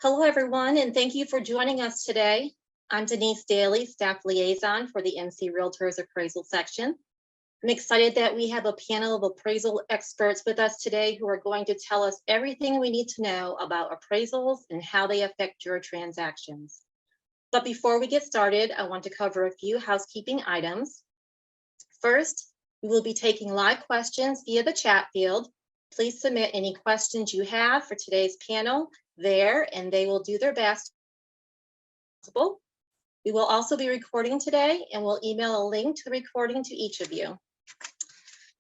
Hello, everyone, and thank you for joining us today. I'm Denise Daly, Staff Liaison for the NC Realtors Appraisal section. I'm excited that we have a panel of appraisal experts with us today who are going to tell us everything we need to know about appraisals and how they affect your transactions. But before we get started, I want to cover a few housekeeping items. First, we will be taking live questions via the chat field. Please submit any questions you have for today's panel there, and they will do their best. We will also be recording today, and we'll email a link to the recording to each of you.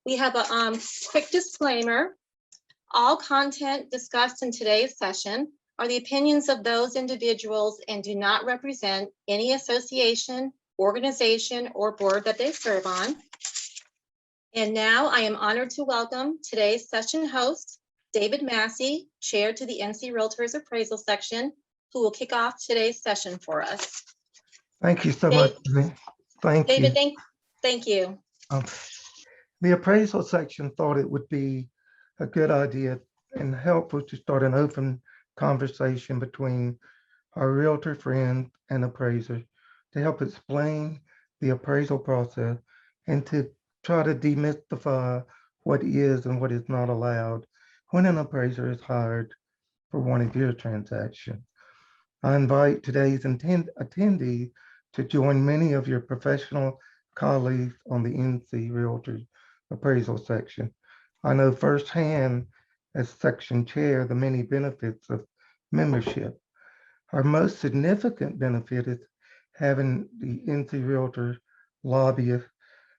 We have a quick disclaimer. All content discussed in today's session are the opinions of those individuals and do not represent any association, organization, or board that they serve on. And now I am honored to welcome today's session host, David Massey, Chair to the NC Realtors Appraisal section, who will kick off today's session for us. Thank you so much. Thank David, you. thank you. The appraisal section thought it would be a good idea and helpful to start an open conversation between our realtor friends and appraisers to help explain the appraisal process and to try to demystify what is and what is not allowed when an appraiser is hired for one of your transactions. I invite today's attendees to join many of your professional colleagues on the NC Realtors Appraisal section. I know firsthand as section chair the many benefits of membership. Our most significant benefit is having the NC Realtors lobbyists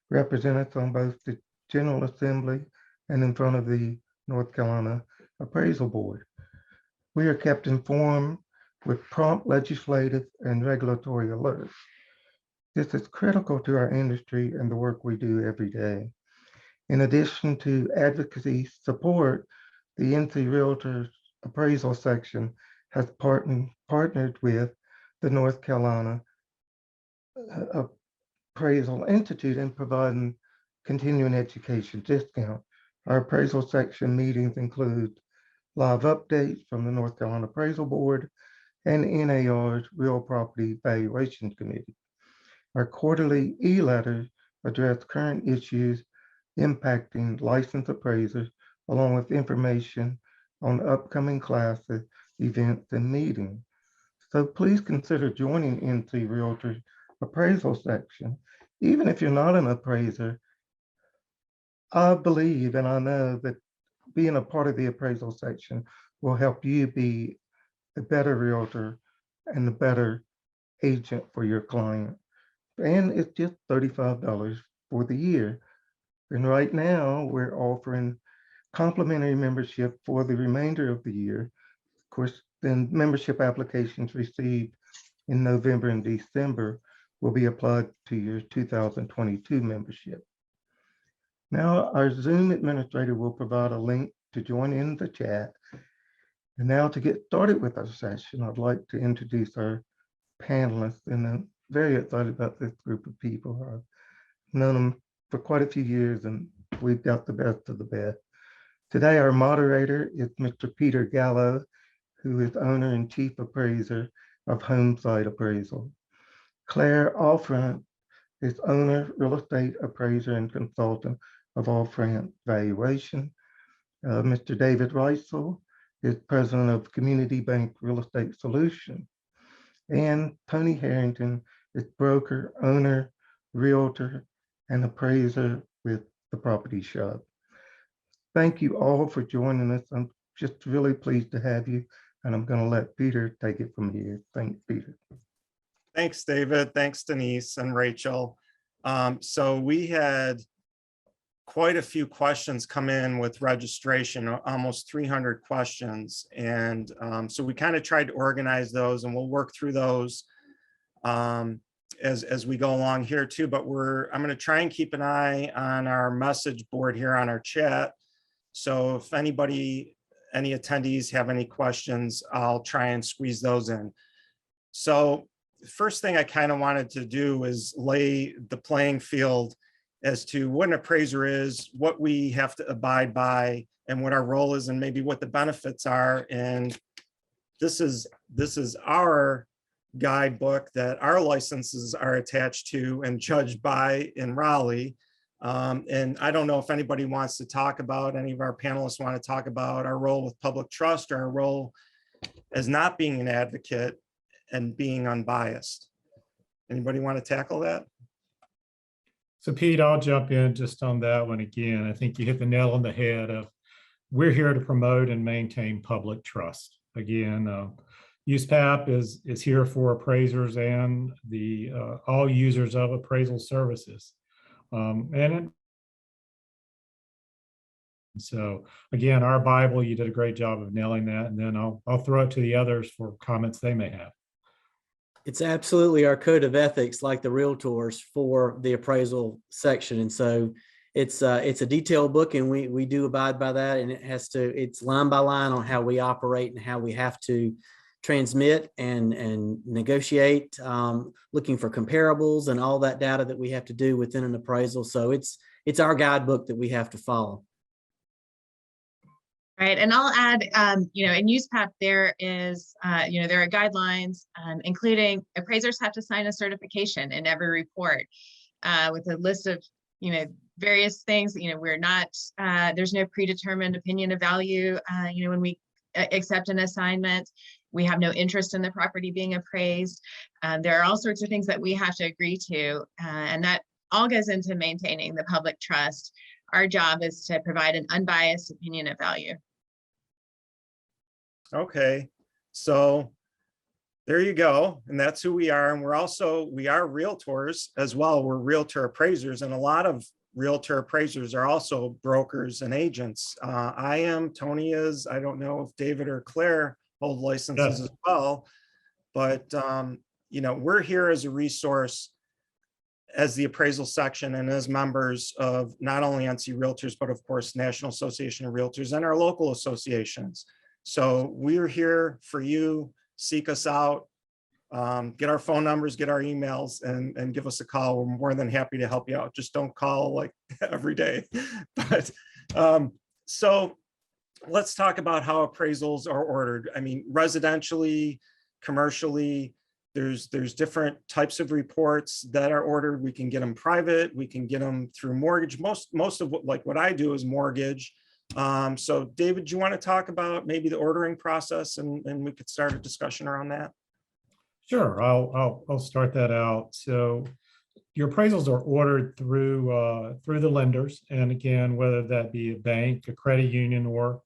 representatives on both the General Assembly and in front of the North Carolina Appraisal Board. We are kept informed with prompt legislative and regulatory alerts. This is critical to our industry and the work we do every day. In addition to advocacy support, the NC Realtors Appraisal section has partnered with the North Carolina Appraisal Institute in providing continuing education discount. Our appraisal section meetings include live updates from the North Carolina Appraisal Board and NAR's Real Property Valuation Committee. Our quarterly e-letters address current issues impacting licensed appraisers, along with information on upcoming classes, events, and meetings. So please consider joining NC Realtors Appraisal section. Even if you're not an appraiser, I believe and I know that being a part of the appraisal section will help you be a better realtor and a better agent for your client. And it's just $35 for the year. And right now we're offering complimentary membership for the remainder of the year. Of course, then membership applications received in November and December will be applied to your 2022 membership. Now our Zoom administrator will provide a link to join in the chat. And now to get started with our session, I'd like to introduce our panelists, and I'm very excited about this group of people. I've known them for quite a few years and we've got the best of the best. Today, our moderator is Mr. Peter Gallo, who is owner and chief appraiser of Homesite Appraisal. Claire Alfront is owner, real estate appraiser and consultant of Alfront Valuation. Mr. David Reisel is president of Community Bank Real Estate Solutions. And Tony Harrington is broker, owner, realtor, and appraiser with The Property Shop. Thank you all for joining us. I'm just really pleased to have you, and I'm going to let Peter take it from here. Thanks, Peter. Thanks, David. Thanks, Denise and Rachel. So we had quite a few questions come in with registration, almost 300 questions. And so we kind of tried to organize those, and we'll work through those as we go along here too. But I'm going to try and keep an eye on our message board here on our chat. So if any attendees have any questions, I'll try and squeeze those in. So the first thing I kind of wanted to do is lay the playing field as to what an appraiser is, what we have to abide by, and what our role is, and maybe what the benefits are. And this is this is our guidebook that our licenses are attached to and judged by in Raleigh. And I don't know if anybody wants to talk about, any of our panelists want to talk about our role with public trust or our role as not being an advocate and being unbiased. Anybody want to tackle that? So Pete, I'll jump in just on that one again. I think you hit the nail on the head of we're here to promote and maintain public trust. Again, USPAP is here for appraisers and the all users of appraisal services. So again, our Bible, you did a great job of nailing that, and then I'll throw it to the others for comments they may have. It's absolutely our code of ethics, like the Realtors, for the appraisal section. And so it's a detailed book, and we do abide by that. And it's line by line on how we operate and how we have to transmit and negotiate, looking for comparables and all that data that we have to do within an appraisal. So it's our guidebook that we have to follow. Right, and I'll add, in USPAP, there is, there are guidelines, including appraisers have to sign a certification in every report with a list of, various things. We're not, there's no predetermined opinion of value. When we accept an assignment, we have no interest in the property being appraised. There are all sorts of things that we have to agree to, and that all goes into maintaining the public trust. Our job is to provide an unbiased opinion of value. Okay, so there you go. And that's who we are. And we are realtors as well. We're realtor appraisers, and a lot of realtor appraisers are also brokers and agents. I am, Tony is, I don't know if David or Claire hold licenses Yes. as well, but we're here as a resource as the appraisal section and as members of not only NC Realtors, but of course, National Association of Realtors and our local associations. So we're here for you. Seek us out, get our phone numbers, get our emails, and give us a call. We're more than happy to help you out. Just don't call like every day. But so let's talk about how appraisals are ordered. I mean, residentially, commercially, there's different types of reports that are ordered. We can get them private. We can get them through mortgage. Most of what I do is mortgage. So David, do you want to talk about maybe the ordering process, and we could start a discussion around that? Sure, I'll start that out. So your appraisals are ordered through the lenders, and again, whether that be a bank, a credit union, or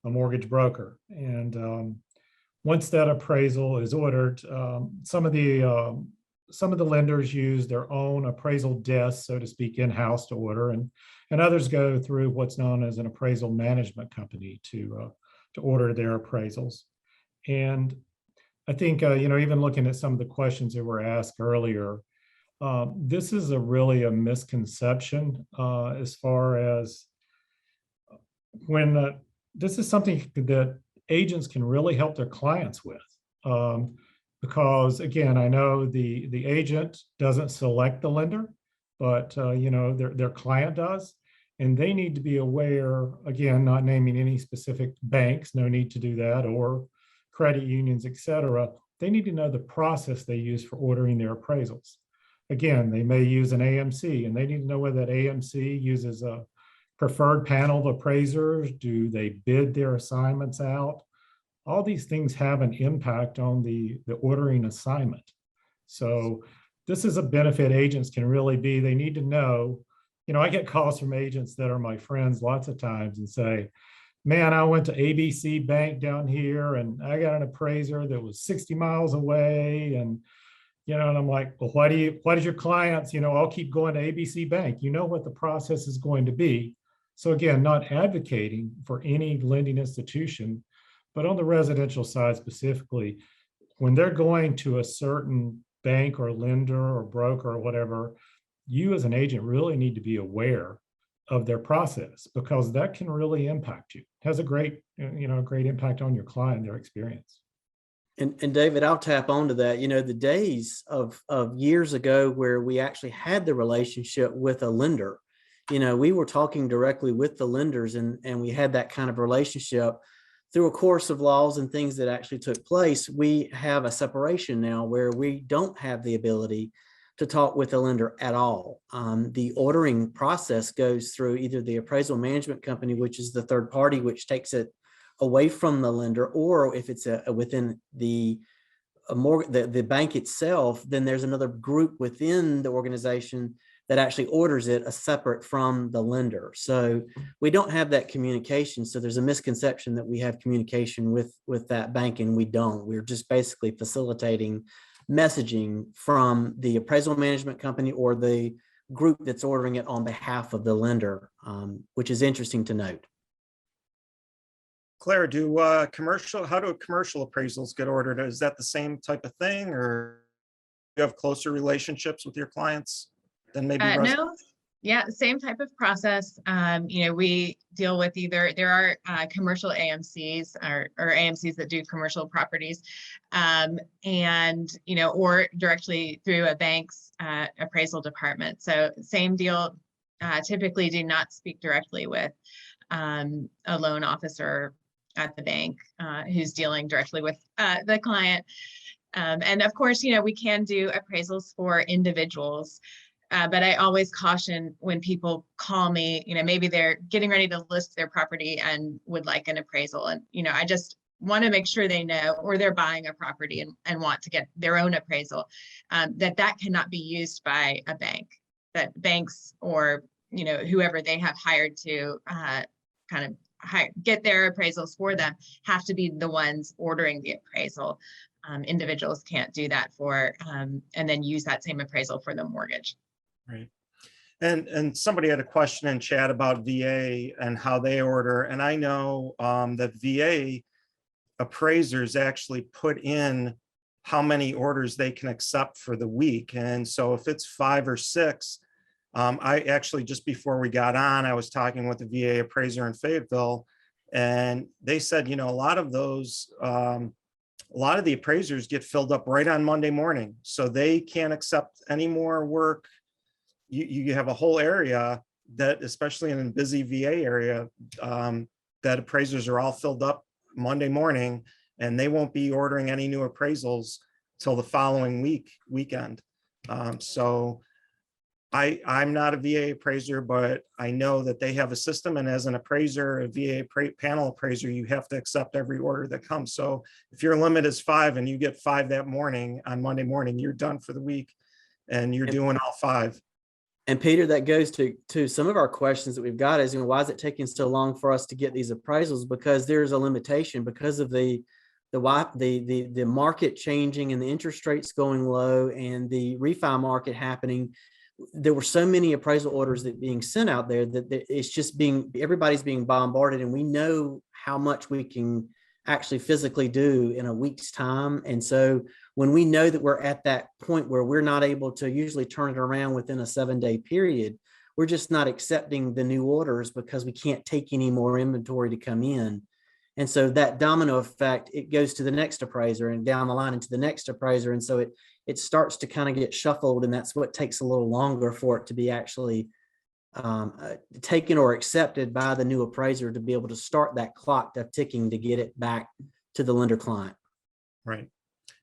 a mortgage broker. And once that appraisal is ordered, some of the lenders use their own appraisal desk, so to speak, in-house to order, and others go through what's known as an appraisal management company to order their appraisals. And I think, even looking at some of the questions that were asked earlier, this is really a misconception as far as when this is something that agents can really help their clients with. Because again, I know the agent doesn't select the lender, but their client does. And they need to be aware, again, not naming any specific banks, no need to do that, or credit unions, et cetera. They need to know the process they use for ordering their appraisals. Again, they may use an AMC, and they need to know whether that AMC uses a preferred panel of appraisers. Do they bid their assignments out? All these things have an impact on the ordering assignment. So this is a benefit agents can really be. They need to know, I get calls from agents that are my friends lots of times and say, man, I went to ABC Bank down here and I got an appraiser that was 60 miles away. And, and I'm like, well, why does your clients, I'll keep going to ABC Bank. You know what the process is going to be. So again, not advocating for any lending institution, but on the residential side specifically, when they're going to a certain bank or lender or broker or whatever, you as an agent really need to be aware of their process, because that can really impact you. It has a great, great impact on your client, their experience. And David, I'll tap onto that. The days of years ago where we actually had the relationship with a lender, we were talking directly with the lenders, and we had that kind of relationship. through a course of laws and things that actually took place, we have a separation now where we don't have the ability to talk with the lender at all. The ordering process goes through either the appraisal management company, which is the third party, which takes it away from the lender, or if it's within the bank itself, then there's another group within the organization that actually orders it separate from the lender. So we don't have that communication. So there's a misconception that we have communication with that bank, and we don't. We're just basically facilitating messaging from the appraisal management company or the group that's ordering it on behalf of the lender, which is interesting to note. Claire, how do commercial appraisals get ordered? Is that the same type of thing, or you have closer relationships with your clients than maybe? No, yeah, same type of process. We deal with there are commercial AMCs or AMCs that do commercial properties, or directly through a bank's appraisal department. So same deal. Typically do not speak directly with a loan officer at the bank who's dealing directly with the client. And of course, we can do appraisals for individuals. But I always caution when people call me, maybe they're getting ready to list their property and would like an appraisal. And, I just want to make sure they know, or they're buying a property and want to get their own appraisal, that cannot be used by a bank, that banks or, whoever they have hired to get their appraisals for them have to be the ones ordering the appraisal. Individuals can't do that and then use that same appraisal for the mortgage. Right. And somebody had a question in chat about VA and how they order. And I know that VA appraisers actually put in how many orders they can accept for the week. And so if it's 5 or 6, I actually, just before we got on, I was talking with the VA appraiser in Fayetteville, and they said, a lot of the appraisers get filled up right on Monday morning. So they can't accept any more work. You have a whole area that, especially in a busy VA area, that appraisers are all filled up Monday morning, and they won't be ordering any new appraisals till the following weekend. So I'm not a VA appraiser, but I know that they have a system, and as an appraiser, a VA panel appraiser, you have to accept every order that comes. So if your limit is 5 and you get 5 that morning on Monday morning, you're done for the week and you're doing all 5. And Peter, that goes to some of our questions that we've got is, why is it taking so long for us to get these appraisals? Because there's a limitation because of the market changing and the interest rates going low and the refi market happening. There were so many appraisal orders that being sent out there that it's just everybody's being bombarded, and we know how much we can actually physically do in a week's time. And so when we know that we're at that point where we're not able to usually turn it around within a 7-day period, we're just not accepting the new orders because we can't take any more inventory to come in. And so that domino effect, it goes to the next appraiser and down the line into the next appraiser. And so it starts to kind of get shuffled, and that's what takes a little longer for it to be actually taken or accepted by the new appraiser to be able to start that clock ticking to get it back to the lender client. Right.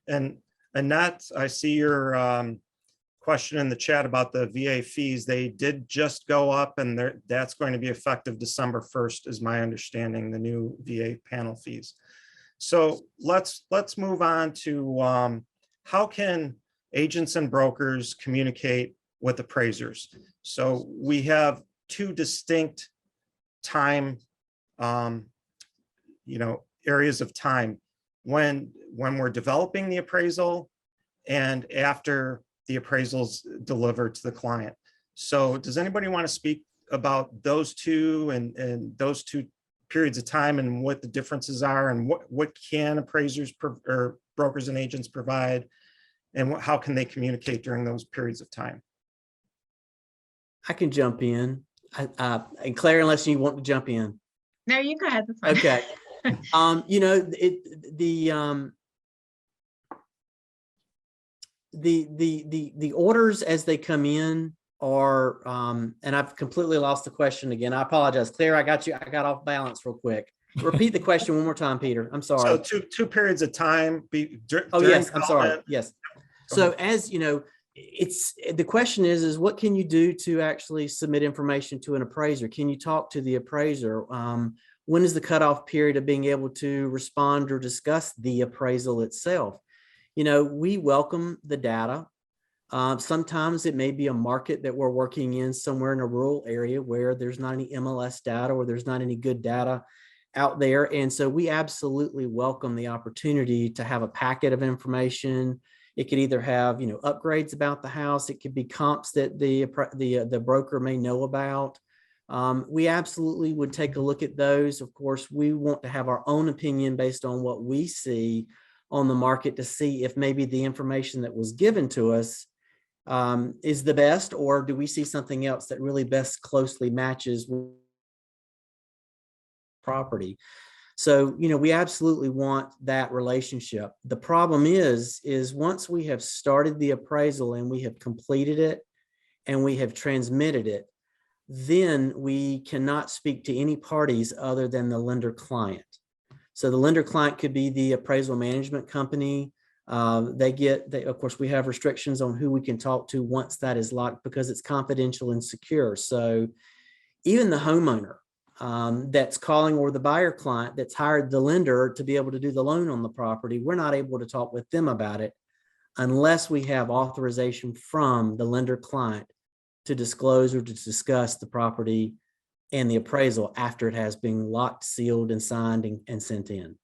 And that, I see your question in the chat about the VA fees. They did just go up, and that's going to be effective December 1st, is my understanding, the new VA panel fees. So let's move on to how can agents and brokers communicate with appraisers? So we have 2 distinct time, areas of time when we're developing the appraisal and after the appraisals delivered to the client. So does anybody want to speak about those two and those 2 periods of time and what the differences are, and what can appraisers or brokers and agents provide, and how can they communicate during those periods of time? I can jump in. And Claire, unless you want to jump in. No, you go ahead. That's fine. Okay. The orders as they come in are, and I've completely lost the question again. I apologize. Claire, I got you. I got off balance real quick. Repeat the question one more time, Peter. I'm sorry. So two periods of time. Oh, during yes, I'm sorry. development. Yes. Go So ahead. as you know, it's the question is what can you do to actually submit information to an appraiser? Can you talk to the appraiser? When is the cutoff period of being able to respond or discuss the appraisal itself? You know, we welcome the data. Sometimes it may be a market that we're working in somewhere in a rural area where there's not any MLS data or there's not any good data out there. And so we absolutely welcome the opportunity to have a packet of information. It could either have, you know, upgrades about the house. It could be comps that the broker may know about. We absolutely would take a look at those. Of course, we want to have our own opinion based on what we see on the market to see if maybe the information that was given to us is the best, or do we see something else that really best closely matches with property. So, you know, we absolutely want that relationship. The problem is once we have started the appraisal and we have completed it and we have transmitted it, then we cannot speak to any parties other than the lender client. So the lender client could be the appraisal management company. Of course, we have restrictions on who we can talk to once that is locked because it's confidential and secure. So even the homeowner that's calling, or the buyer client that's hired the lender to be able to do the loan on the property, we're not able to talk with them about it unless we have authorization from the lender client to disclose or to discuss the property and the appraisal after it has been locked, sealed, and signed and sent in.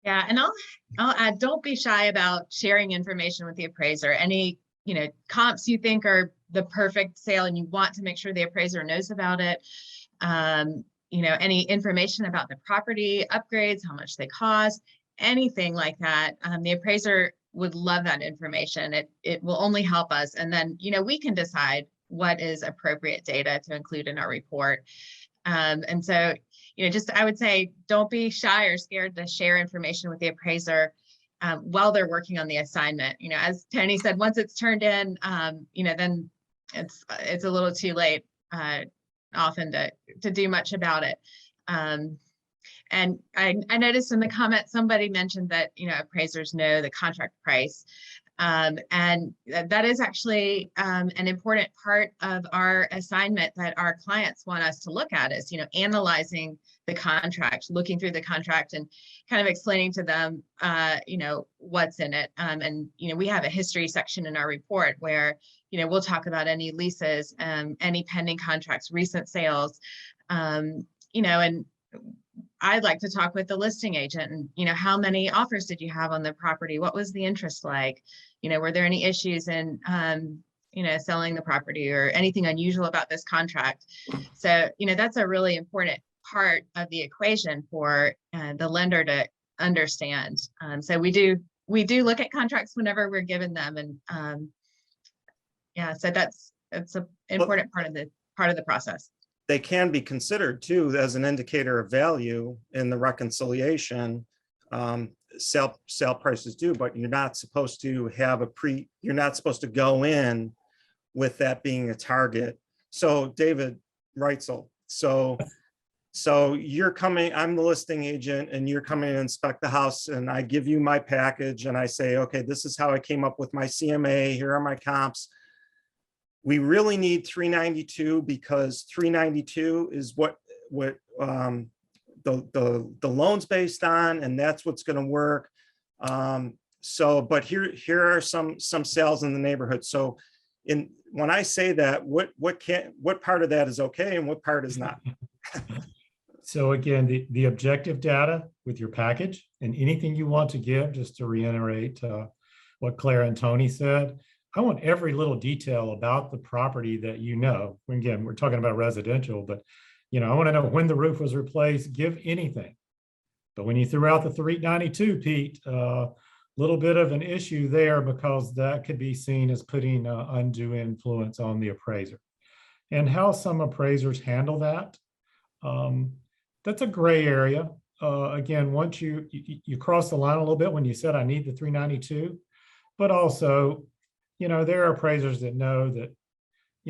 Yeah, and I'll add, don't be shy about sharing information with the appraiser. Any, you know, comps you think are the perfect sale and you want to make sure the appraiser knows about it. You know, any information about the property, upgrades, how much they cost, anything like that. The appraiser would love that information. It will only help us. And then, you know, we can decide what is appropriate data to include in our report. And so, you know, just I would say, don't be shy or scared to share information with the appraiser while they're working on the assignment. You know, as Tony said, once it's turned in, you know, then it's a little too late often to do much about it. And I noticed in the comments, somebody mentioned that, you know, appraisers know the contract price. And that is actually an important part of our assignment that our clients want us to look at is, you know, analyzing the contract, looking through the contract and kind of explaining to them, you know, what's in it. And, you know, we have a history section in our report where, you know, we'll talk about any leases, any pending contracts, recent sales, you know, and I'd like to talk with the listing agent and, you know, how many offers did you have on the property? What was the interest like? You know, were there any issues in, you know, selling the property or anything unusual about this contract? So, you know, that's a really important part of the equation for the lender to understand. So we do look at contracts whenever we're given them. And yeah, so that's an important part of the process. They can be considered too as an indicator of value in the reconciliation. Sale prices do, but you're not supposed to have you're not supposed to go in with that being a target. So David Reitzel, so you're coming, I'm the listing agent and you're coming to inspect the house and I give you my package and I say, okay, this is how I came up with my CMA. Here are my comps. We really need 392 because 392 is what the loan's based on, and that's what's going to work. But here are some sales in the neighborhood. So when I say that, what part of that is okay and what part is not? So again, the objective data with your package and anything you want to give, just to reiterate what Claire and Tony said, I want every little detail about the property that you know. Again, we're talking about residential, but you know, I want to know when the roof was replaced, give anything. But when you threw out the 392, Pete, little bit of an issue there because that could be seen as putting undue influence on the appraiser. And how some appraisers handle that, that's a gray area. Again, once you cross the line a little bit when you said I need the 392, but also, you know, there are appraisers that know that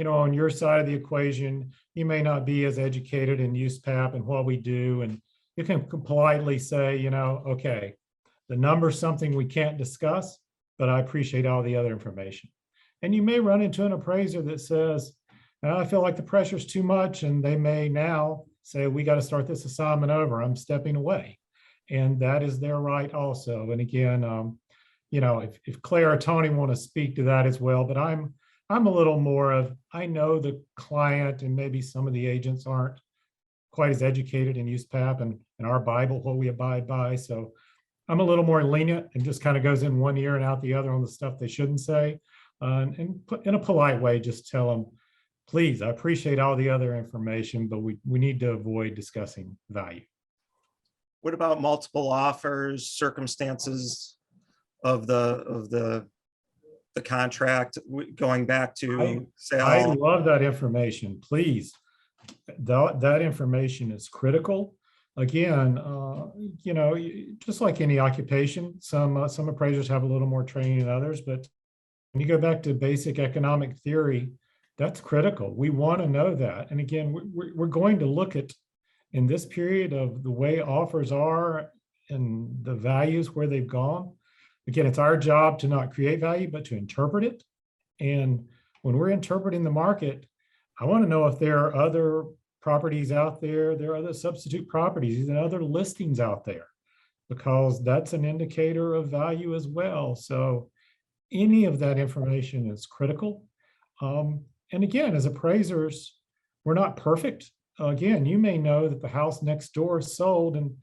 on your side of the equation, you may not be as educated in USPAP and what we do. And you can politely say, okay, the number's something we can't discuss, but I appreciate all the other information. And you may run into an appraiser that says, I feel like the pressure's too much. And they may now say, we got to start this assignment over. I'm stepping away. And that is their right also. And again, if Claire or Tony want to speak to that as well, but I'm a little more of, I know the client and maybe some of the agents aren't quite as educated in USPAP and our Bible, what we abide by. So I'm a little more lenient and just kind of goes in one ear and out the other on the stuff they shouldn't say. And in a polite way, just tell them, please, I appreciate all the other information, but we need to avoid discussing value. What about multiple offers, circumstances of the contract, going back to sale? I love that information. Please, that information is critical. Again, just like any occupation, some appraisers have a little more training than others, but when you go back to basic economic theory, that's critical. We want to know that. And again, we're going to look at, in this period of the way offers are and the values where they've gone. Again, it's our job to not create value, but to interpret it. And when we're interpreting the market, I want to know if there are other properties out there, there are other substitute properties and other listings out there, because that's an indicator of value as well. So any of that information is critical. And again, as appraisers, we're not perfect. Again, you may know that the house next door is sold, and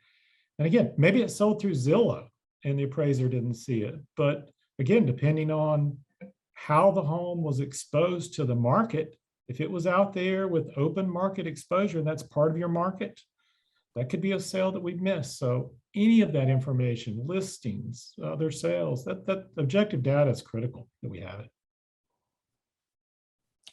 again, maybe it's sold through Zillow and the appraiser didn't see it. But again, depending on how the home was exposed to the market, if it was out there with open market exposure, and that's part of your market, that could be a sale that we've missed. So any of that information, listings, other sales, that objective data is critical that we have it.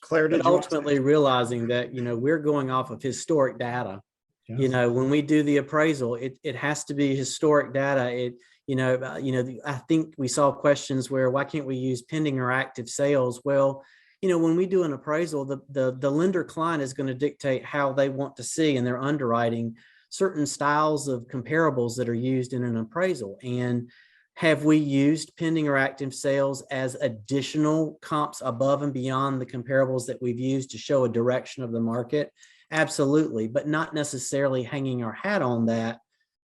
Claire, did But you want to say- ultimately realizing that, we're going off of historic data. Yes. When we do the appraisal, it has to be historic data. I think we saw questions where, why can't we use pending or active sales? Well, when we do an appraisal, the lender client is going to dictate how they want to see in their underwriting certain styles of comparables that are used in an appraisal. And have we used pending or active sales as additional comps above and beyond the comparables that we've used to show a direction of the market? Absolutely, but not necessarily hanging our hat on that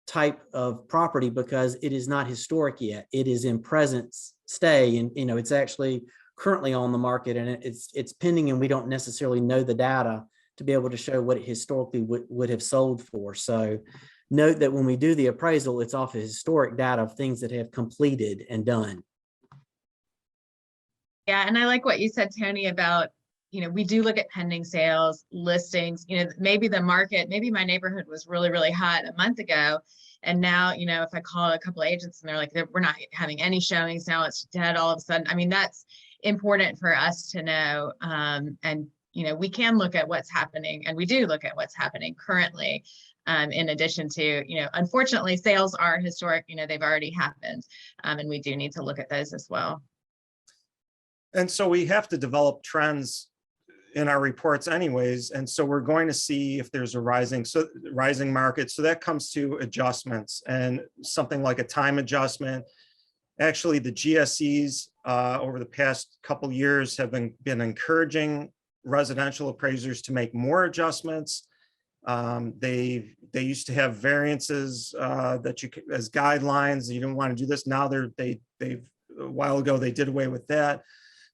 type of property because it is not historic yet. It is in present stay, and it's actually currently on the market, and it's pending, and we don't necessarily know the data to be able to show what it historically would have sold for. So note that when we do the appraisal, it's off of historic data of things that have completed and done. Yeah, and I like what you said, Tony, about, we do look at pending sales, listings, maybe the market, maybe my neighborhood was really, really hot a month ago. And now, if I call a couple of agents and they're like, we're not having any showings, now it's dead all of a sudden. I mean, that's important for us to know. And, we can look at what's happening, and we do look at what's happening currently. In addition to, unfortunately, sales are historic, they've already happened. And we do need to look at those as well. And so we have to develop trends in our reports anyways. And so we're going to see if there's a rising market. So that comes to adjustments, and something like a time adjustment. Actually, the GSEs over the past couple years have been encouraging residential appraisers to make more adjustments. They used to have variances that you could, as guidelines. You didn't want to do this. Now they've a while ago they did away with that.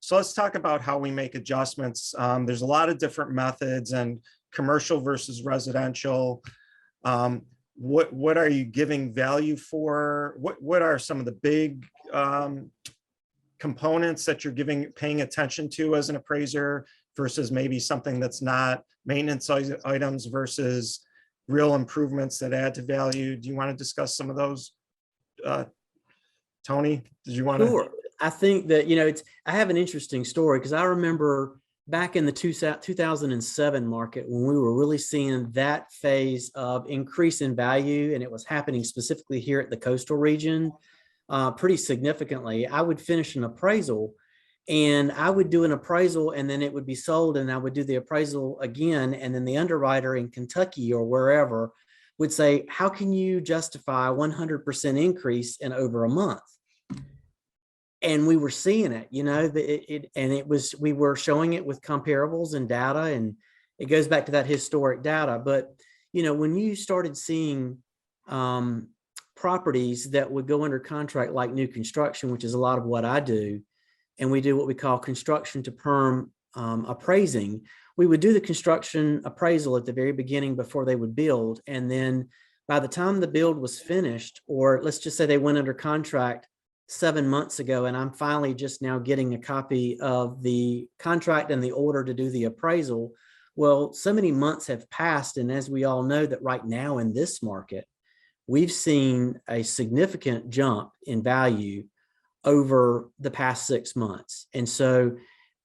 So let's talk about how we make adjustments. There's a lot of different methods, and commercial versus residential. What are you giving value for? What are some of the big components that you're paying attention to as an appraiser versus maybe something that's not, maintenance items versus real improvements that add to value? Do you want to discuss some of those? Tony, did you want to? Sure. I think that, I have an interesting story because I remember back in the 2007 market when we were really seeing that phase of increase in value, and it was happening specifically here at the coastal region pretty significantly. I would finish an appraisal, And I would do an appraisal and then it would be sold and I would do the appraisal again. And then the underwriter in Kentucky or wherever would say, how can you justify a 100% increase in over a month? And we were seeing it, you know, we were showing it with comparables and data, and it goes back to that historic data. But, you know, when you started seeing properties that would go under contract like new construction, which is a lot of what I do, and we do what we call construction to perm appraising, we would do the construction appraisal at the very beginning before they would build. And then by the time the build was finished, or let's just say they went under contract 7 months ago, and I'm finally just now getting a copy of the contract and the order to do the appraisal. Well, so many months have passed. And as we all know that right now in this market, we've seen a significant jump in value over the past 6 months. And so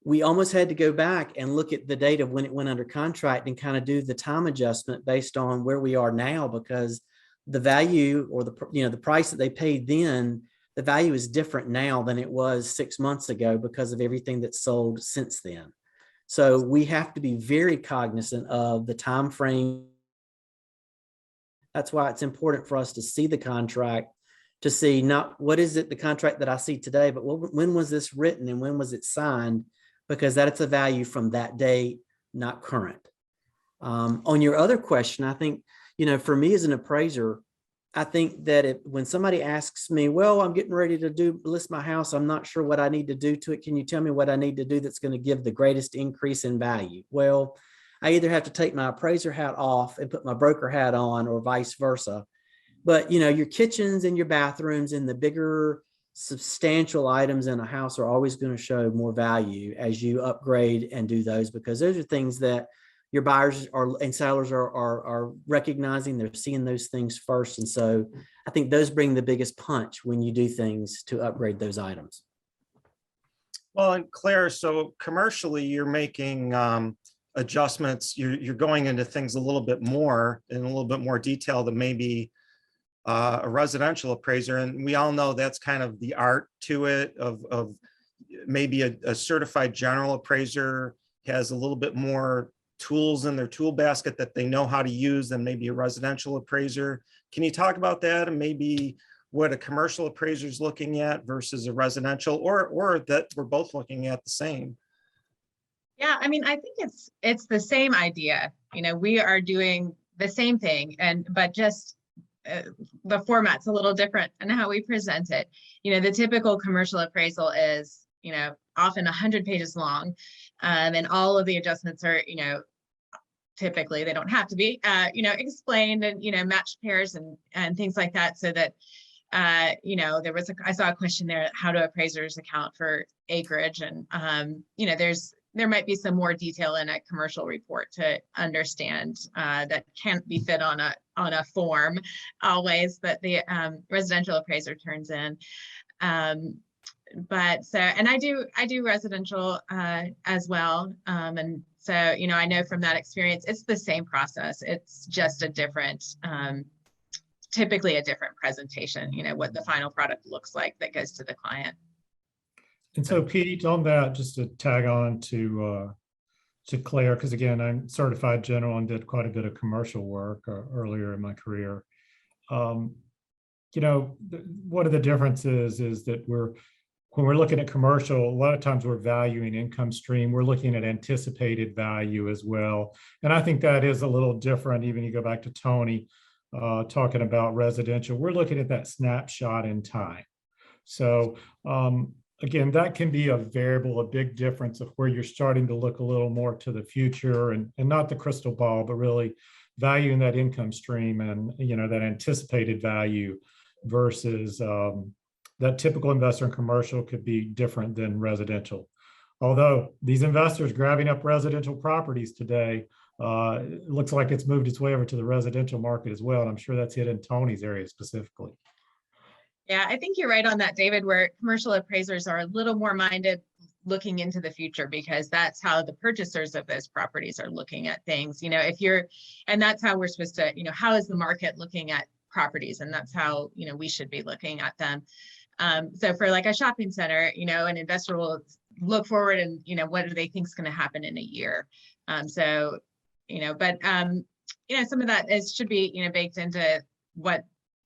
we almost had to go back and look at the date of when it went under contract and kind of do the time adjustment based on where we are now, because the value or the price that they paid then, the value is different now than it was 6 months ago because of everything that's sold since then. So we have to be very cognizant of the time frame. That's why it's important for us to see the contract, to see not what is it, the contract that I see today, but when was this written and when was it signed? Because that's a value from that date, not current. On your other question, I think, you know, for me as an appraiser, I think that when somebody asks me, well, I'm getting ready to list my house, I'm not sure what I need to do to it. Can you tell me what I need to do that's going to give the greatest increase in value? Well, I either have to take my appraiser hat off and put my broker hat on, or vice versa. But, you know, your kitchens and your bathrooms and the bigger substantial items in a house are always going to show more value as you upgrade and do those, because those are things that your buyers and sellers are recognizing. They're seeing those things first. And so I think those bring the biggest punch when you do things to upgrade those items. Well, and Claire, so commercially, you're making adjustments. You're going into things a little bit more in a little bit more detail than maybe a residential appraiser. And we all know that's kind of the art to it of maybe a certified general appraiser has a little bit more tools in their tool basket that they know how to use than maybe a residential appraiser. Can you talk about that and maybe what a commercial appraiser is looking at versus a residential, or that we're both looking at the same? Yeah, I mean, I think it's the same idea. You know, we are doing the same thing, but just the format's a little different and how we present it. You know, the typical commercial appraisal is, you know, often 100 pages long, and all of the adjustments are, you know, typically they don't have to be, you know, explained, and, you know, matched pairs and things like that, so that, you know, I saw a question there, how do appraisers account for acreage? And, you know, there might be some more detail in a commercial report to understand that can't be fit on a form always, but the residential appraiser turns in. But so, and I do residential as well. And so, you know, I know from that experience, it's the same process. It's just a different, typically a different presentation, you know, what the final product looks like that goes to the client. And so Pete, on that, just to tag on to Claire, because again, I'm certified general and did quite a bit of commercial work earlier in my career. You know, one of the differences is that when we're looking at commercial, a lot of times we're valuing income stream. We're looking at anticipated value as well. And I think that is a little different. Even you go back to Tony talking about residential, we're looking at that snapshot in time. So again, that can be a variable, a big difference of where you're starting to look a little more to the future and not the crystal ball, but really valuing that income stream and, you know, that anticipated value versus that typical investor in commercial could be different than residential. Although these investors grabbing up residential properties today, it looks like it's moved its way over to the residential market as well. And I'm sure that's hit in Tony's area specifically. Yeah, I think you're right on that, David, where commercial appraisers are a little more minded looking into the future, because that's how the purchasers of those properties are looking at things. You know, and that's how we're supposed to, you know, how is the market looking at properties? And that's how, you know, we should be looking at them. So for like a shopping center, you know, an investor will look forward and, what do they think is going to happen in a year? So, but, some of that should be, baked into what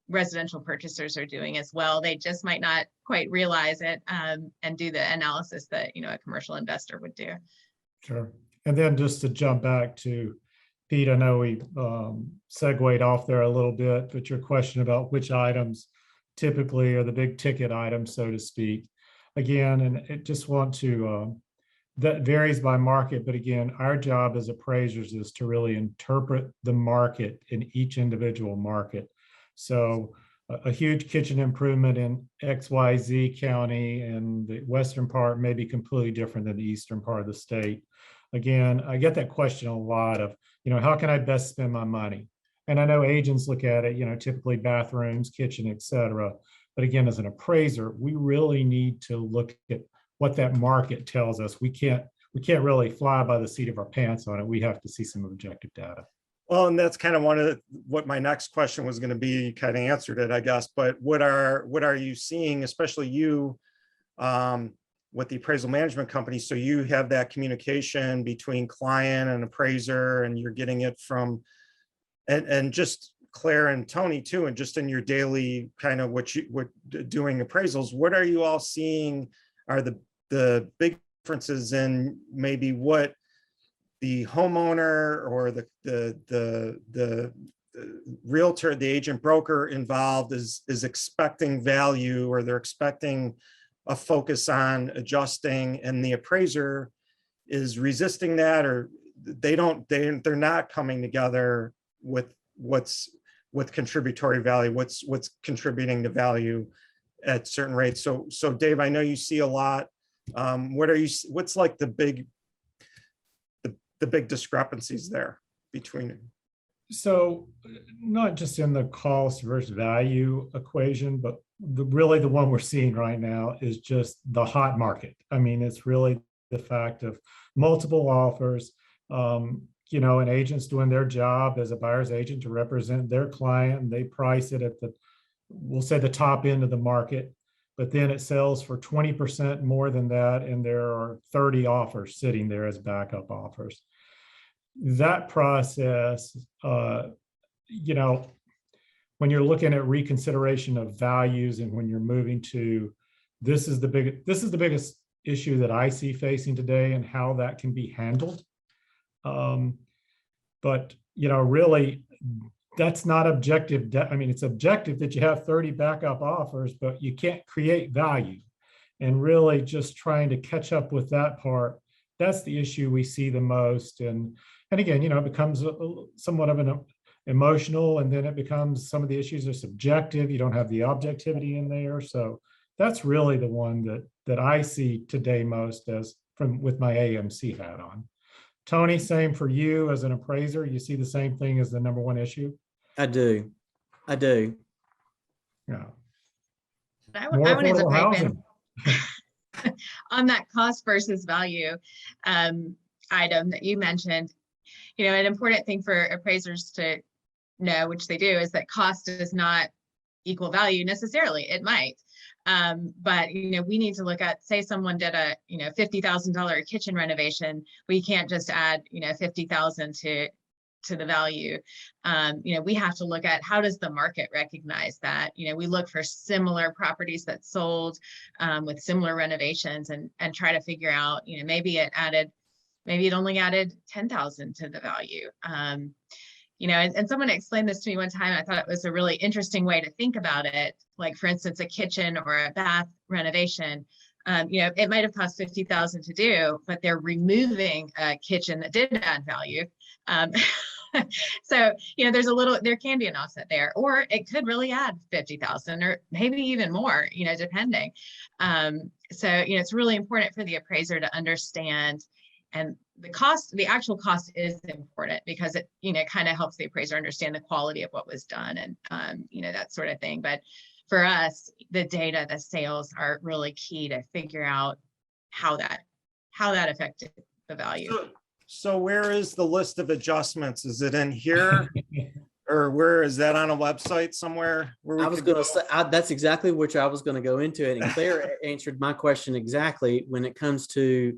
residential purchasers are doing as well. They just might not quite realize it, and do the analysis that, a commercial investor would do. Sure. And then just to jump back to Pete, I know we segued off there a little bit, but your question about which items typically are the big ticket items, so to speak. Again, and it just want to, that varies by market, but again, our job as appraisers is to really interpret the market in each individual market. So a huge kitchen improvement in XYZ county and the western part may be completely different than the eastern part of the state. Again, I get that question a lot of, how can I best spend my money? And I know agents look at it, typically bathrooms, kitchen, et cetera. But again, as an appraiser, we really need to look at what that market tells us. We can't really fly by the seat of our pants on it. We have to see some objective data. Well, and that's kind of what my next question was going to be. You kind of answered it, I guess. But what are you seeing, especially you, with the appraisal management company? So you have that communication between client and appraiser, and you're getting it from, and just Claire and Tony too, and just in your daily kind of what doing appraisals, what are you all seeing are the big differences in maybe what the homeowner or the realtor, the agent broker involved is expecting value, or they're expecting a focus on adjusting, and the appraiser is resisting that, or they're not coming together with contributory value, what's contributing to value at certain rates. So Dave, I know you see a lot. What's like the big discrepancies there between? So not just in the cost versus value equation, but really the one we're seeing right now is just the hot market. I mean, it's really the fact of multiple offers, and agents doing their job as a buyer's agent to represent their client, and they price it at we'll say the top end of the market, but then it sells for 20% more than that, and there are 30 offers sitting there as backup offers. That process, when you're looking at reconsideration of values, and when you're moving to, this is the biggest issue that I see facing today, and how that can be handled. But really, that's not objective. I mean, it's objective that you have 30 backup offers, but you can't create value. And really just trying to catch up with that part, that's the issue we see the most. And again, it becomes somewhat of an emotional, and then it becomes, some of the issues are subjective. You don't have the objectivity in there. So that's really the one that I see today most with my AMC hat on. Tony, same for you as an appraiser. You see the same thing as the number one issue? I do. Yeah. I More wanted to affordable pipe housing. in on that cost versus value item that you mentioned. An important thing for appraisers to know, which they do, is that cost does not equal value necessarily. It might. But we need to look at, say someone did a $50,000 kitchen renovation. We can't just add $50,000 to the value. We have to look at, how does the market recognize that? We look for similar properties that sold with similar renovations, and try to figure out, maybe it only added 10,000 to the value. And someone explained this to me one time. I thought it was a really interesting way to think about it. Like, for instance, a kitchen or a bath renovation, it might have cost 50,000 to do, but they're removing a kitchen that did add value. So, there can be an offset there, or it could really add 50,000, or maybe even more, depending. So, it's really important for the appraiser to understand. And the actual cost is important, because it, kind of helps the appraiser understand the quality of what was done, and, that sort of thing. But for us, the data, the sales are really key to figure out how that affected the value. So where is the list of adjustments? Is it in here? or where is that on a website somewhere? Where we I was could going go? to say, that's exactly which I was going to go into it. And Claire answered my question exactly when it comes to,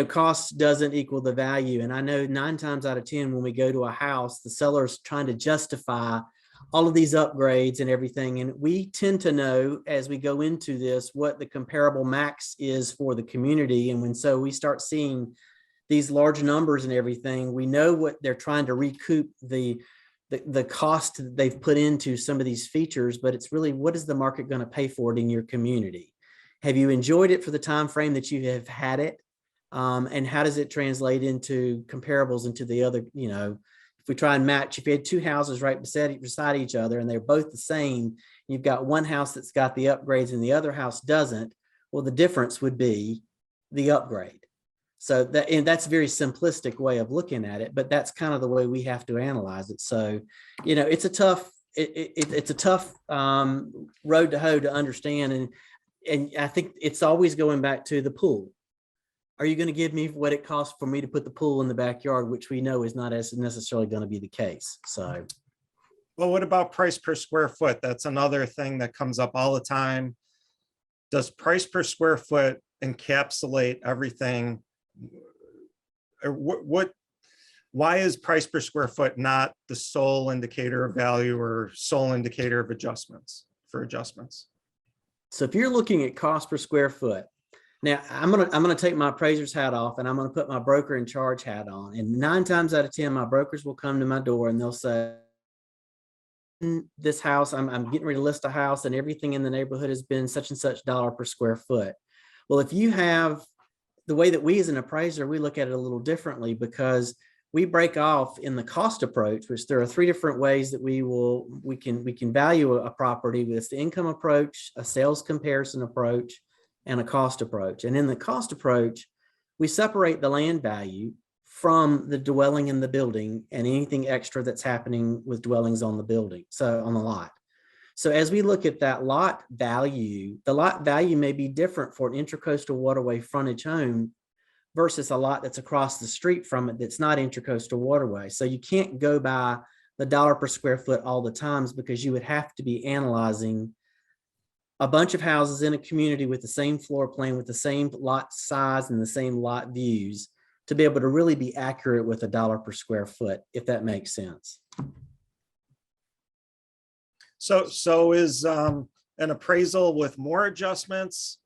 cost doesn't equal the value. And I know 9 times out of 10, when we go to a house, the seller's trying to justify all of these upgrades and everything. And we tend to know as we go into this, what the comparable max is for the community. And so we start seeing these large numbers and everything, we know what they're trying to recoup the cost that they've put into some of these features, but it's really, what is the market going to pay for it in your community? Have you enjoyed it for the time frame that you have had it? And how does it translate into comparables into the other, if we try and match, if you had 2 houses right beside each other and they're both the same, you've got one house that's got the upgrades and the other house doesn't, well, the difference would be the upgrade. So that's a very simplistic way of looking at it, but that's kind of the way we have to analyze it. So, it's a tough, it's a tough road to hoe to understand. And I think it's always going back to the pool. Are you going to give me what it costs for me to put the pool in the backyard, which we know is not as necessarily going to be the case. So, Well, what about price per square foot? That's another thing that comes up all the time. Does price per square foot encapsulate everything? Or why is price per square foot not the sole indicator of value or sole indicator of adjustments for adjustments? So if you're looking at cost per square foot, now I'm gonna take my appraiser's hat off and I'm gonna put my broker in charge hat on. And 9 times out of 10, my brokers will come to my door and they'll say, this house, I'm getting ready to list a house and everything in the neighborhood has been such and such dollar per square foot. Well, if you have the way that we as an appraiser, we look at it a little differently, because we break off in the cost approach, which there are 3 different ways that we can value a property. With the income approach, a sales comparison approach, and a cost approach. And in the cost approach, we separate the land value from the dwelling in the building and anything extra that's happening with dwellings on the building, so on the lot. So as we look at that lot value, the lot value may be different for an intracoastal waterway frontage home versus a lot that's across the street from it that's not intracoastal waterway. So you can't go by the dollar per square foot all the times, because you would have to be analyzing a bunch of houses in a community with the same floor plan, with the same lot size and the same lot views to be able to really be accurate with a dollar per square foot, if that makes sense. So is an appraisal with more adjustments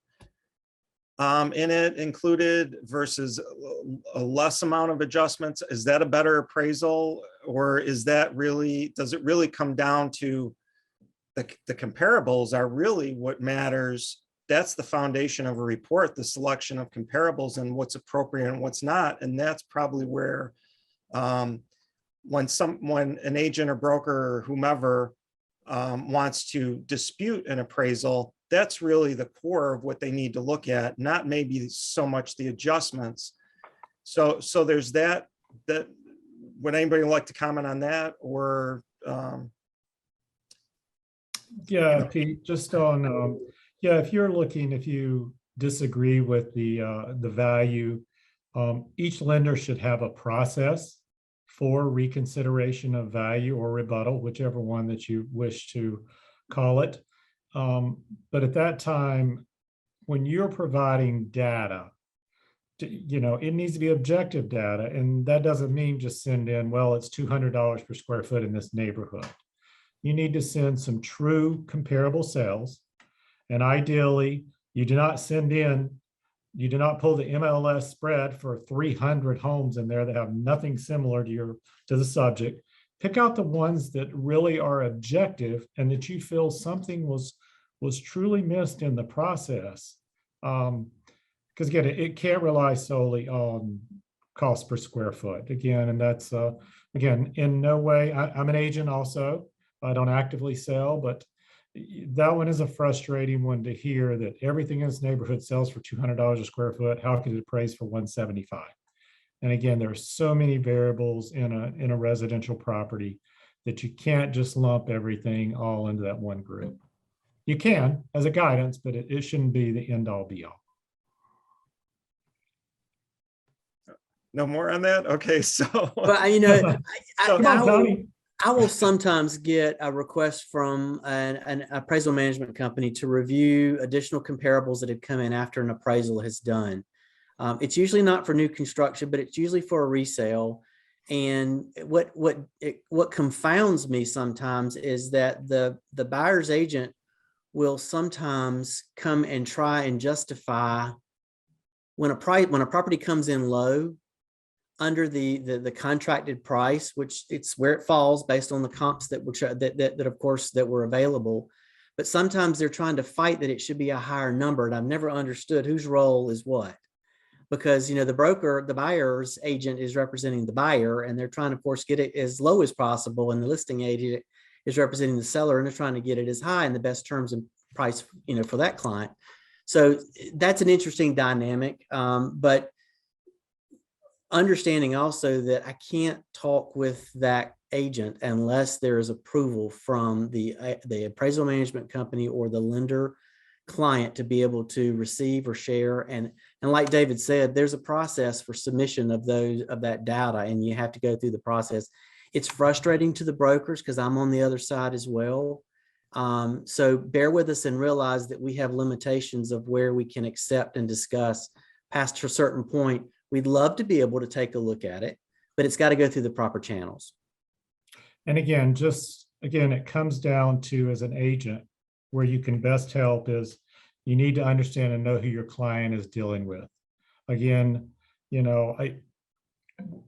in it included versus a less amount of adjustments? Is that a better appraisal, or is that really, does it really come down to the comparables are really what matters? That's the foundation of a report, the selection of comparables and what's appropriate and what's not. And that's probably where when an agent or broker or whomever wants to dispute an appraisal, that's really the core of what they need to look at, not maybe so much the adjustments. So there's that. Would anybody like to comment on that? Or Yeah, Pete, just on, if you disagree with the value, each lender should have a process for reconsideration of value or rebuttal, whichever one that you wish to call it. But at that time, when you're providing data, it needs to be objective data. And that doesn't mean just send in, well, it's $200 per square foot in this neighborhood. You need to send some true comparable sales. And ideally, you do not pull the MLS spread for 300 homes in there that have nothing similar to the subject. Pick out the ones that really are objective and that you feel something was truly missed in the process. Because again, it can't rely solely on cost per square foot. Again, and that's, again, in no way, I'm an agent also. I don't actively sell, but that one is a frustrating one to hear, that everything in this neighborhood sells for $200 a square foot. How could it appraise for $175? And again, there are so many variables in a residential property that you can't just lump everything all into that one group. You can as a guidance, but it shouldn't be the end all be all. no more on that? Okay, so But So- Come on, Tony. I will sometimes get a request from an appraisal management company to review additional comparables that have come in after an appraisal has done. It's usually not for new construction, but it's usually for a resale. And what confounds me sometimes is that the buyer's agent will sometimes come and try and justify when a property comes in low under the contracted price, which it's where it falls based on the comps that of course that were available. But sometimes they're trying to fight that it should be a higher number, and I've never understood whose role is what. Because, you know, the buyer's agent is representing the buyer, and they're trying, of course, get it as low as possible. And the listing agent is representing the seller, and they're trying to get it as high in the best terms and price, you know, for that client. So that's an interesting dynamic. But understanding also that I can't talk with that agent unless there is approval from the appraisal management company or the lender client to be able to receive or share. And like David said, there's a process for submission of that data, and you have to go through the process. It's frustrating to the brokers because I'm on the other side as well. So bear with us and realize that we have limitations of where we can accept and discuss past a certain point. We'd love to be able to take a look at it, but it's got to go through the proper channels. And again, it comes down to, as an agent, where you can best help is you need to understand and know who your client is dealing with. Again, you know,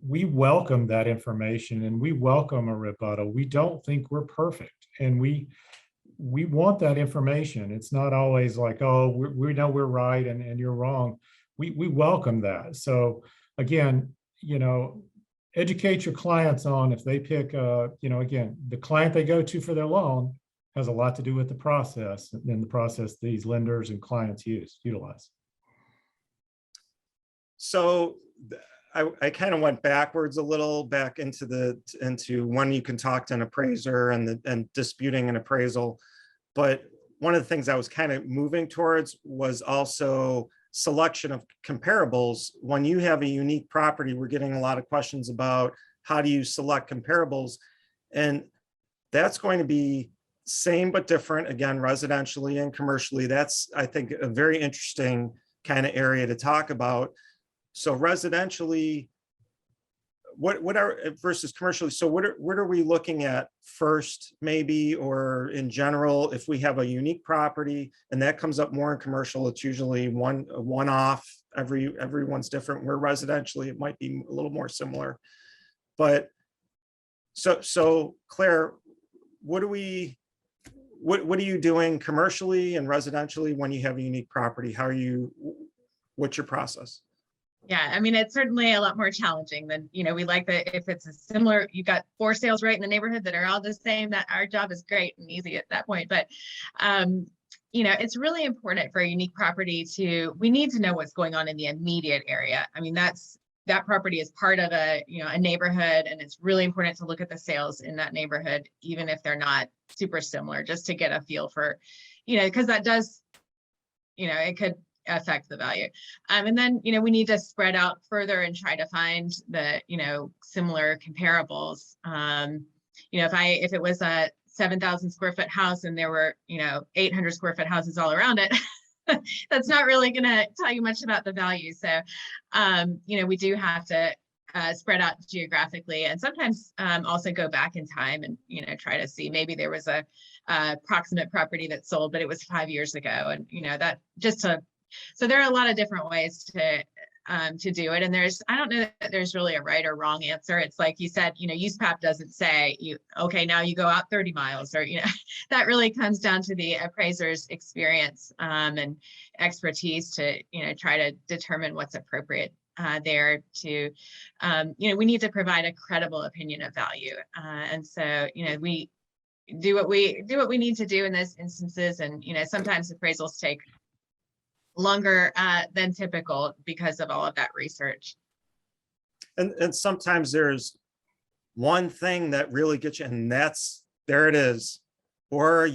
we welcome that information and we welcome a rebuttal. We don't think we're perfect, and we want that information. It's not always like, oh, we know we're right and you're wrong. We welcome that. So again, you know, educate your clients on if they pick, you know, again, the client they go to for their loan has a lot to do with the process and the process these lenders and clients utilize. So I kind of went backwards a little back into when you can talk to an appraiser and disputing an appraisal. But one of the things I was kind of moving towards was also selection of comparables. When you have a unique property, we're getting a lot of questions about how do you select comparables, and that's going to be same but different, again, residentially and commercially. That's, I think, a very interesting kind of area to talk about. So residentially, what are versus commercially? So what are we looking at first, maybe, or in general? If we have a unique property and that comes up more in commercial, it's usually one off. Everyone's different. Where residentially, it might be a little more similar. But so Claire, what are you doing commercially and residentially when you have a unique property? What's your process? Yeah, I mean, it's certainly a lot more challenging than, you know, we like that if it's a similar, you got 4 sales right in the neighborhood that are all the same, that our job is great and easy at that point. But, you know, it's really important for a unique property we need to know what's going on in the immediate area. I mean, that property is part of a neighborhood, and it's really important to look at the sales in that neighborhood, even if they're not super similar, just to get a feel for, you know, because that does, you know, it could affect the value. And then, you know, we need to spread out further and try to find the, you know, similar comparables. You know, if it was a 7,000 square foot house and there were, you know, 800 square foot houses all around it, that's not really going to tell you much about the value. So, you know, we do have to spread out geographically, and sometimes also go back in time and, you know, try to see maybe there was a proximate property that sold, but it was 5 years ago. And, you know, so there are a lot of different ways to do it. And I don't know that there's really a right or wrong answer. It's like you said, you know, USPAP doesn't say okay, now you go out 30 miles, or, you know, that really comes down to the appraiser's experience and expertise to, you know, try to determine what's appropriate there to, you know, we need to provide a credible opinion of value. And so, you know, we do what we need to do in those instances. And, you know, sometimes appraisals take longer than typical because of all of that research. And sometimes there's one thing that really gets you, and there it is. Or